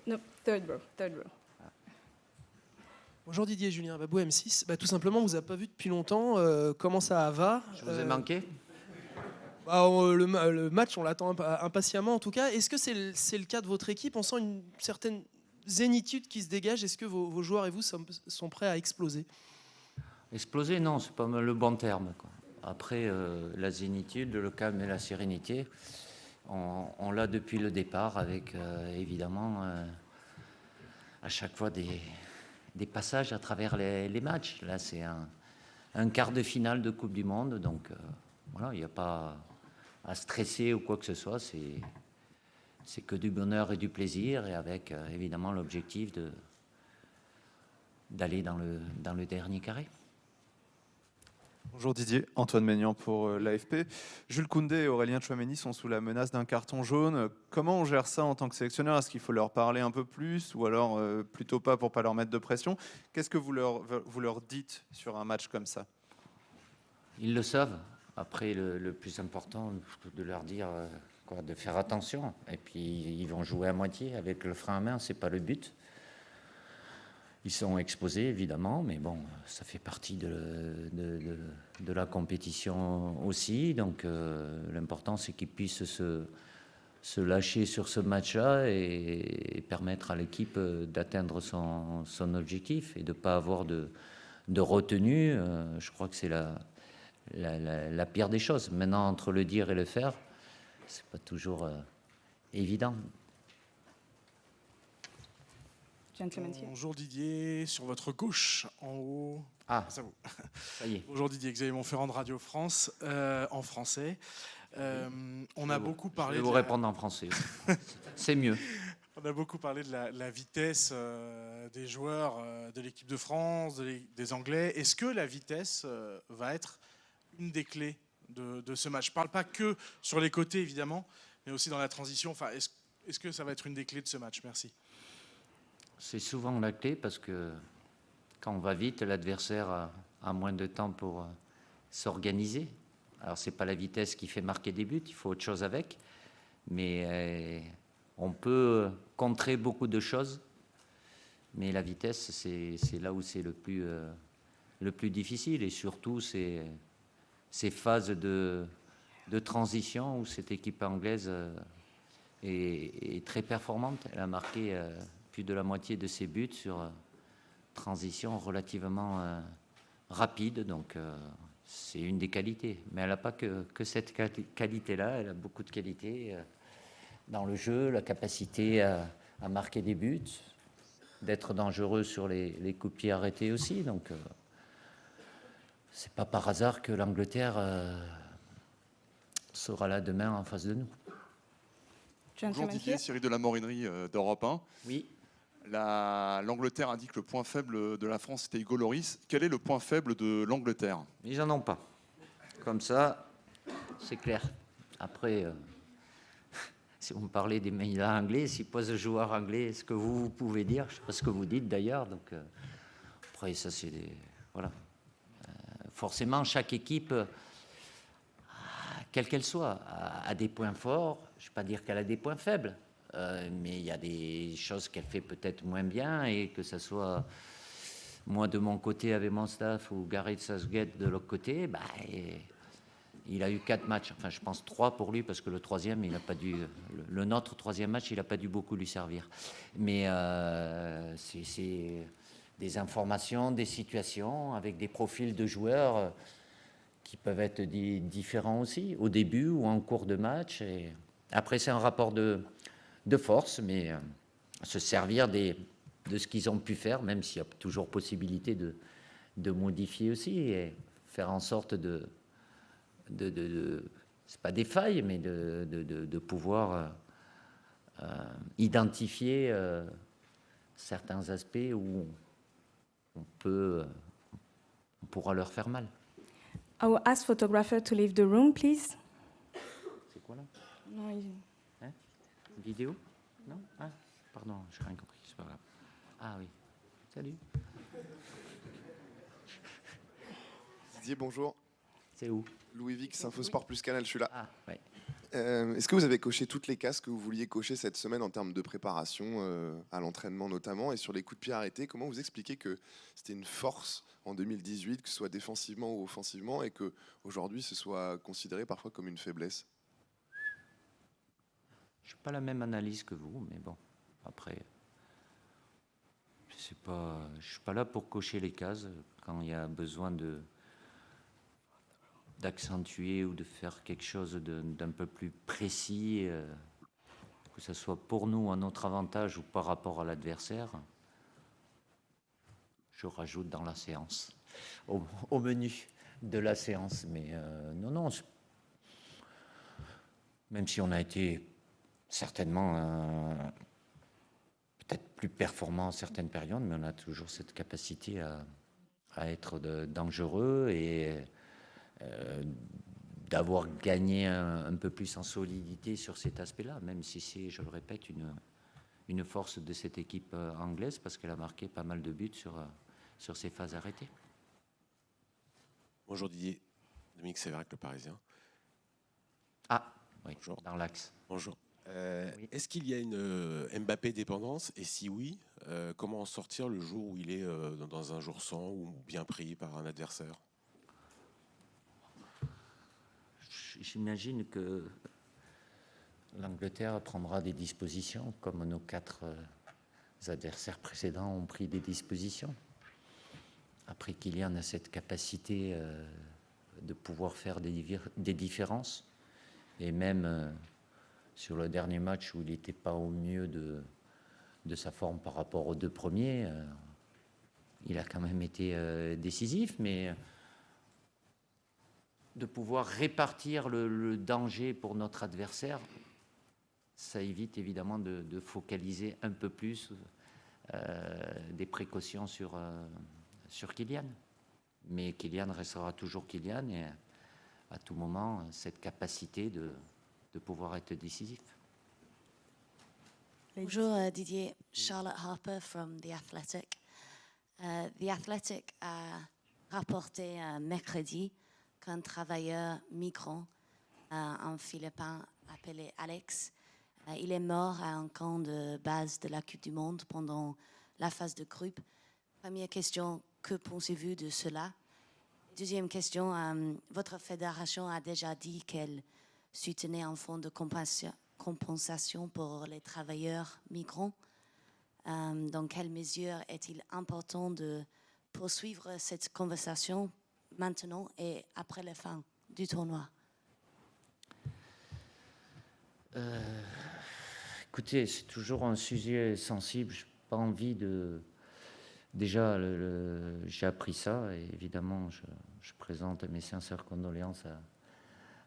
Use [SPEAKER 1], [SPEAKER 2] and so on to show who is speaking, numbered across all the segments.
[SPEAKER 1] No, third row, third row.
[SPEAKER 2] Bonjour Didier, Julien Babou, M6. Tout simplement, on vous a pas vu depuis longtemps. Comment ça va?
[SPEAKER 3] Je vous ai manqué?
[SPEAKER 2] Le match, on l'attend impatiemment en tout cas. Est-ce que c'est le cas de votre équipe? On sent une certaine zénitude qui se dégage. Est-ce que vos joueurs et vous sont prêts à exploser?
[SPEAKER 3] Exploser, non, c'est pas le bon terme, quoi. Après, la zénitude, le calme et la sérénité, on l'a depuis le départ avec évidemment à chaque fois des passages à travers les matchs. Là, c'est un quart de finale de Coupe du Monde, donc voilà, il n'y a pas à stresser ou quoi que ce soit. C'est que du bonheur et du plaisir, et avec évidemment l'objectif d'aller dans le dernier carré.
[SPEAKER 4] Bonjour Didier, Antoine Maignan pour l'AFP. Jules Koundé et Aurélien Tchouameni sont sous la menace d'un carton jaune. Comment on gère ça en tant que sélectionneur? Est-ce qu'il faut leur parler un peu plus ou alors plutôt pas pour pas leur mettre de pression? Qu'est-ce que vous leur dites sur un match comme ça?
[SPEAKER 3] Ils le savent. Après, le plus important, de leur dire de faire attention. Et puis, ils vont jouer à moitié avec le frein à main, c'est pas le but. Ils sont exposés, évidemment, mais bon, ça fait partie de la compétition aussi. Donc, l'important, c'est qu'ils puissent se lâcher sur ce match-là et permettre à l'équipe d'atteindre son objectif et de ne pas avoir de retenue. Je crois que c'est la pire des choses. Maintenant, entre le dire et le faire, c'est pas toujours évident.
[SPEAKER 5] Bonjour Didier, sur votre gauche, en haut.
[SPEAKER 3] Ah,
[SPEAKER 5] ça vous.
[SPEAKER 3] Ça y est.
[SPEAKER 5] Bonjour Didier, Xavier Montferrand de Radio France, en français. On a beaucoup parlé.
[SPEAKER 3] Je vais vous répondre en français. C'est mieux.
[SPEAKER 5] On a beaucoup parlé de la vitesse des joueurs de l'équipe de France, des Anglais. Est-ce que la vitesse va être une des clés de ce match? Je ne parle pas que sur les côtés, évidemment, mais aussi dans la transition. Enfin, est-ce que ça va être une des clés de ce match? Merci.
[SPEAKER 3] C'est souvent la clé parce que quand on va vite, l'adversaire a moins de temps pour s'organiser. Alors, ce n'est pas la vitesse qui fait marquer des buts, il faut autre chose avec. Mais on peut contrer beaucoup de choses. Mais la vitesse, c'est là où c'est le plus difficile. Et surtout, ces phases de transition où cette équipe anglaise est très performante. Elle a marqué plus de la moitié de ses buts sur transition relativement rapide. Donc, c'est une des qualités. Mais elle n'a pas que cette qualité-là. Elle a beaucoup de qualités dans le jeu, la capacité à marquer des buts, d'être dangereux sur les coups de pied arrêtés aussi. Donc, c'est pas par hasard que l'Angleterre sera là demain en face de nous.
[SPEAKER 6] Bonjour Didier, Cyril de la Morinerie d'Europe 1.
[SPEAKER 3] Oui.
[SPEAKER 6] L'Angleterre indique que le point faible de la France était Hugo Lloris. Quel est le point faible de l'Angleterre?
[SPEAKER 3] Ils n'en ont pas. Comme ça, c'est clair. Après, si vous me parlez des médias anglais, s'ils posent un joueur anglais, ce que vous pouvez dire, je ne sais pas ce que vous dites d'ailleurs. Donc, après, ça, c'est voilà. Forcément, chaque équipe, quelle qu'elle soit, a des points forts. Je ne vais pas dire qu'elle a des points faibles. Mais il y a des choses qu'elle fait peut-être moins bien, et que ce soit moi de mon côté avec mon staff ou Gareth Southgate de l'autre côté, il a eu 4 matchs, enfin je pense 3 pour lui, parce que le troisième, il n'a pas dû, le nôtre troisième match, il n'a pas dû beaucoup lui servir. Mais c'est des informations, des situations avec des profils de joueurs qui peuvent être différents aussi, au début ou en cours de match. Et après, c'est un rapport de force, mais se servir de ce qu'ils ont pu faire, même s'il y a toujours possibilité de modifier aussi, et faire en sorte c'est pas des failles, mais de pouvoir identifier certains aspects où on pourra leur faire mal.
[SPEAKER 1] I will ask photographer to leave the room, please.
[SPEAKER 3] C'est quoi là?
[SPEAKER 1] Non,
[SPEAKER 3] Vidéo? Non? Ah, pardon, je n'ai rien compris, c'est pas grave. Ah oui, salut.
[SPEAKER 7] Didier, bonjour.
[SPEAKER 3] C'est où?
[SPEAKER 7] Louis Vix, Infosport plus Canal, je suis là.
[SPEAKER 3] Ah, ouais.
[SPEAKER 7] Est-ce que vous avez coché toutes les cases que vous vouliez cocher cette semaine en termes de préparation à l'entraînement notamment, et sur les coups de pied arrêtés, comment vous expliquez que c'était une force en 2018, que ce soit défensivement ou offensivement, et que aujourd'hui ce soit considéré parfois comme une faiblesse?
[SPEAKER 3] Je n'ai pas la même analyse que vous, mais bon, après, je ne suis pas là pour cocher les cases quand il y a besoin d'accentuer ou de faire quelque chose d'un peu plus précis, que ce soit pour nous à notre avantage ou par rapport à l'adversaire. Je rajoute dans la séance, au menu de la séance. Mais non, même si on a été certainement peut-être plus performant en certaines périodes, mais on a toujours cette capacité à être dangereux et d'avoir gagné un peu plus en solidité sur cet aspect-là, même si c'est, je le répète, une force de cette équipe anglaise, parce qu'elle a marqué pas mal de buts sur ses phases arrêtées.
[SPEAKER 8] Bonjour Didier, Dominique Séverac, Le Parisien.
[SPEAKER 3] Ah, oui,
[SPEAKER 8] Bonjour.
[SPEAKER 3] dans l'axe.
[SPEAKER 8] Bonjour.
[SPEAKER 3] Oui.
[SPEAKER 8] Est-ce qu'il y a une Mbappé dépendance? Et si oui, comment en sortir le jour où il est dans un jour sans ou bien pris par un adversaire?
[SPEAKER 3] J'imagine que l'Angleterre prendra des dispositions, comme nos 4 adversaires précédents ont pris des dispositions. Après, Kylian a cette capacité de pouvoir faire des différences. Et même sur le dernier match où il n'était pas au mieux de sa forme par rapport aux 2 premiers, il a quand même été décisif, mais de pouvoir répartir le danger pour notre adversaire, ça évite évidemment de focaliser un peu plus des précautions sur Kylian. Mais Kylian restera toujours Kylian, et à tout moment, cette capacité de pouvoir être décisif.
[SPEAKER 9] Bonjour Didier, Charlotte Harper from The Athletic. The Athletic a rapporté mercredi qu'un travailleur migrant, un Philippin appelé Alex, il est mort à un camp de base de la Coupe du Monde pendant la phase de groupe. Première question, que pensez-vous de cela? Deuxième question, votre fédération a déjà dit qu'elle soutenait un fonds de compensation pour les travailleurs migrants. Dans quelle mesure est-il important de poursuivre cette conversation maintenant et après la fin du tournoi?
[SPEAKER 3] Écoutez, c'est toujours un sujet sensible. Je n'ai pas envie de... Déjà, j'ai appris ça, et évidemment, je présente mes sincères condoléances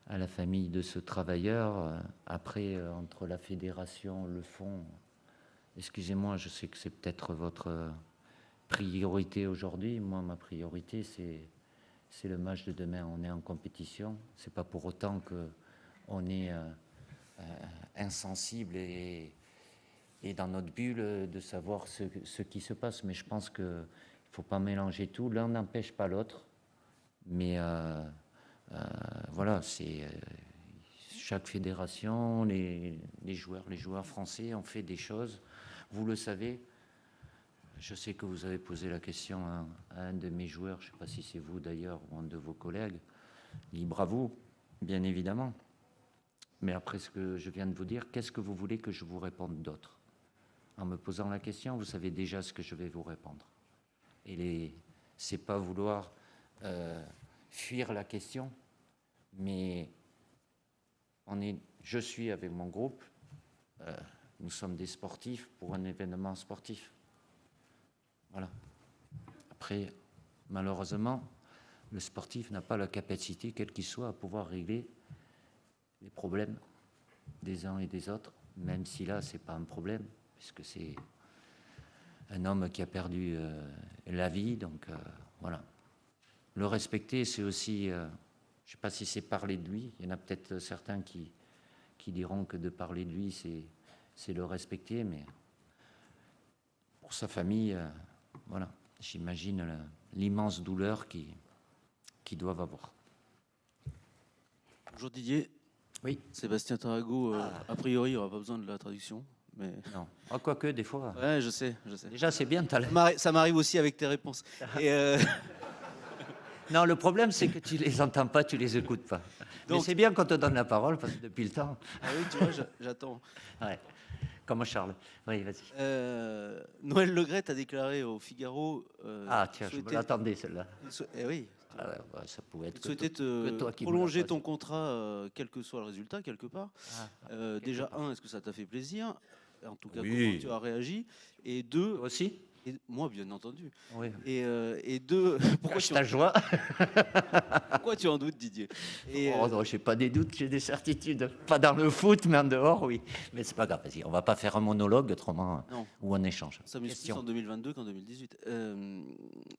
[SPEAKER 3] à la famille de ce travailleur. Après, entre la fédération, le fonds, excusez-moi, je sais que c'est peut-être votre priorité aujourd'hui. Moi, ma priorité, c'est le match de demain. On est en compétition. C'est pas pour autant qu'on est insensible et dans notre bulle de savoir ce qui se passe. Mais je pense qu'il ne faut pas mélanger tout. L'un n'empêche pas l'autre. Mais voilà, c'est chaque fédération, les joueurs français ont fait des choses. Vous le savez. Je sais que vous avez posé la question à un de mes joueurs, je ne sais pas si c'est vous d'ailleurs ou un de vos collègues. Libre à vous, bien évidemment. Mais après ce que je viens de vous dire, qu'est-ce que vous voulez que je vous réponde d'autre? En me posant la question, vous savez déjà ce que je vais vous répondre. Et c'est pas vouloir fuir la question, mais je suis avec mon groupe, nous sommes des sportifs pour un événement sportif. Voilà. Après, malheureusement, le sportif n'a pas la capacité, quel qu'il soit, à pouvoir régler les problèmes des uns et des autres, même si là, ce n'est pas un problème, puisque c'est un homme qui a perdu la vie. Donc, voilà. Le respecter, c'est aussi, je ne sais pas si c'est parler de lui. Il y en a peut-être certains qui diront que de parler de lui, c'est le respecter, mais pour sa famille... voilà, j'imagine l'immense douleur qu'ils doivent avoir.
[SPEAKER 8] Bonjour Didier,
[SPEAKER 3] Oui.
[SPEAKER 10] Sébastien Tarago, a priori, il n'y aura pas besoin de la traduction. Mais...
[SPEAKER 3] Non. Ah, quoique, des fois.
[SPEAKER 10] Ouais, je sais.
[SPEAKER 3] Déjà, c'est bien.
[SPEAKER 10] Ça m'arrive aussi avec tes réponses. Et
[SPEAKER 3] Non, le problème, c'est que tu les entends pas, tu les écoutes pas. Donc, mais c'est bien quand on te donne la parole, parce que depuis le temps.
[SPEAKER 10] Ah oui, tu vois, j'attends.
[SPEAKER 3] Ouais. Comme Charles. Oui, vas-y.
[SPEAKER 10] Noël Le Graët a déclaré au Figaro.
[SPEAKER 3] Ah, tiens, je me l'attendais, celle-là.
[SPEAKER 10] Oui.
[SPEAKER 3] Ah ouais, ça pouvait être.
[SPEAKER 10] Tu souhaitais prolonger ton contrat, quel que soit le résultat, quelque part. Déjà, est-ce que ça t'a fait plaisir? En tout cas, comment tu as réagi? Et deux.
[SPEAKER 3] Toi aussi?
[SPEAKER 10] Moi, bien entendu.
[SPEAKER 3] Oui.
[SPEAKER 10] Et deux.
[SPEAKER 3] Pourquoi ta joie?
[SPEAKER 10] Pourquoi tu en doutes, Didier?
[SPEAKER 3] Oh non, j'ai pas des doutes, j'ai des certitudes. Pas dans le foot, mais en dehors, oui. Mais c'est pas grave, vas-y, on va pas faire un monologue autrement ou un échange.
[SPEAKER 10] Ça m'est plus en 2022 qu'en 2018.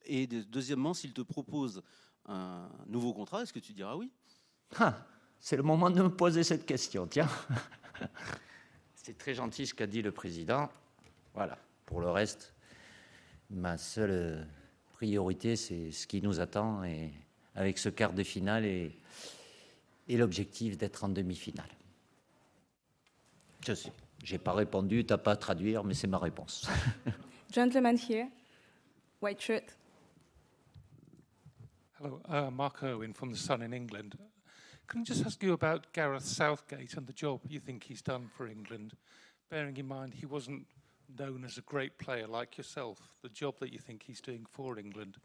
[SPEAKER 10] Et deuxièmement, s'il te propose un nouveau contrat, est-ce que tu diras oui?
[SPEAKER 3] C'est le moment de me poser cette question, tiens. C'est très gentil ce qu'a dit le président. Voilà, pour le reste, ma seule priorité, c'est ce qui nous attend, et avec ce quart de finale et l'objectif d'être en demi-finale. Je sais, j'ai pas répondu, t'as pas à traduire, mais c'est ma réponse.
[SPEAKER 1] Gentleman here, white shirt.
[SPEAKER 11] Hello, Mark Irwin from The Sun in England. Can I just ask you about Gareth Southgate and the job you think he's done for England, bearing in mind he wasn't known as a great player like yourself, the job that you think he's doing for England?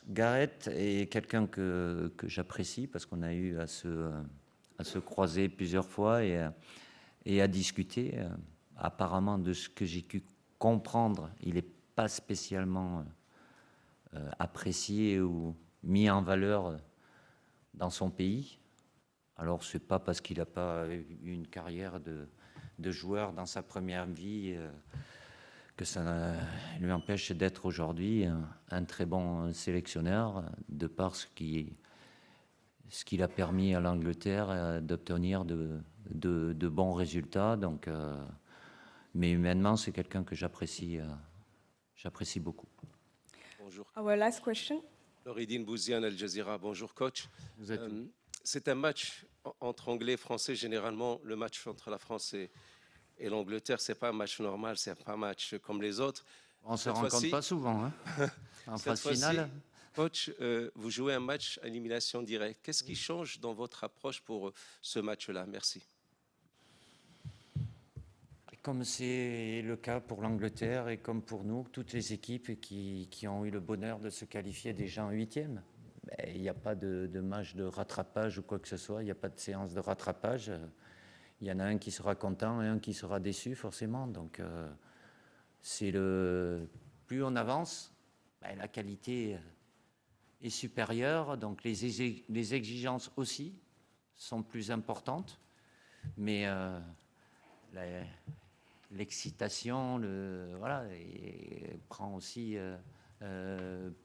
[SPEAKER 3] Gareth est quelqu'un que j'apprécie parce qu'on a eu à se croiser plusieurs fois et à discuter. Apparemment, de ce que j'ai pu comprendre, il n'est pas spécialement apprécié ou mis en valeur dans son pays. Alors, ce n'est pas parce qu'il n'a pas eu une carrière de joueur dans sa première vie que ça lui empêche d'être aujourd'hui un très bon sélectionneur, de par ce qu'il a permis à l'Angleterre d'obtenir de bons résultats. Donc, mais humainement, c'est quelqu'un que j'apprécie beaucoup.
[SPEAKER 12] Bonjour.
[SPEAKER 1] Our last question.
[SPEAKER 12] Lauridine Bouziane, Al Jazeera. Bonjour, coach. C'est un match entre Anglais et Français. Généralement, le match entre la France et l'Angleterre, c'est pas un match normal, c'est pas un match comme les autres.
[SPEAKER 3] On ne se rencontre pas souvent, hein, en phase finale.
[SPEAKER 12] Coach, vous jouez un match à élimination directe. Qu'est-ce qui change dans votre approche pour ce match-là? Merci.
[SPEAKER 3] Comme c'est le cas pour l'Angleterre et comme pour nous, toutes les équipes qui ont eu le bonheur de se qualifier déjà en huitième, il n'y a pas de match de rattrapage ou quoi que ce soit, il n'y a pas de séance de rattrapage. Il y en a un qui sera content et un qui sera déçu, forcément. Donc, plus on avance, la qualité est supérieure, donc les exigences aussi sont plus importantes, mais l'excitation, prend aussi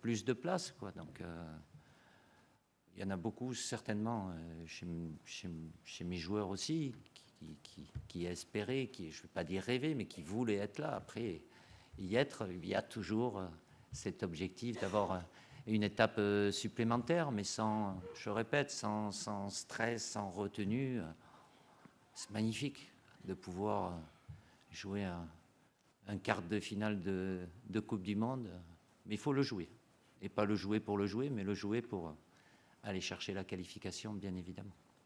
[SPEAKER 3] plus de place, quoi. Donc, il y en a beaucoup, certainement, chez mes joueurs aussi, qui espéraient, je ne vais pas dire rêver, mais qui voulaient être là. Après, y être, il y a toujours cet objectif d'avoir une étape supplémentaire, mais je répète, sans stress, sans retenue. C'est magnifique de pouvoir jouer un quart de finale de Coupe du Monde, mais il faut le jouer. Et pas le jouer pour le jouer, mais le jouer pour aller chercher la qualification, bien évidemment.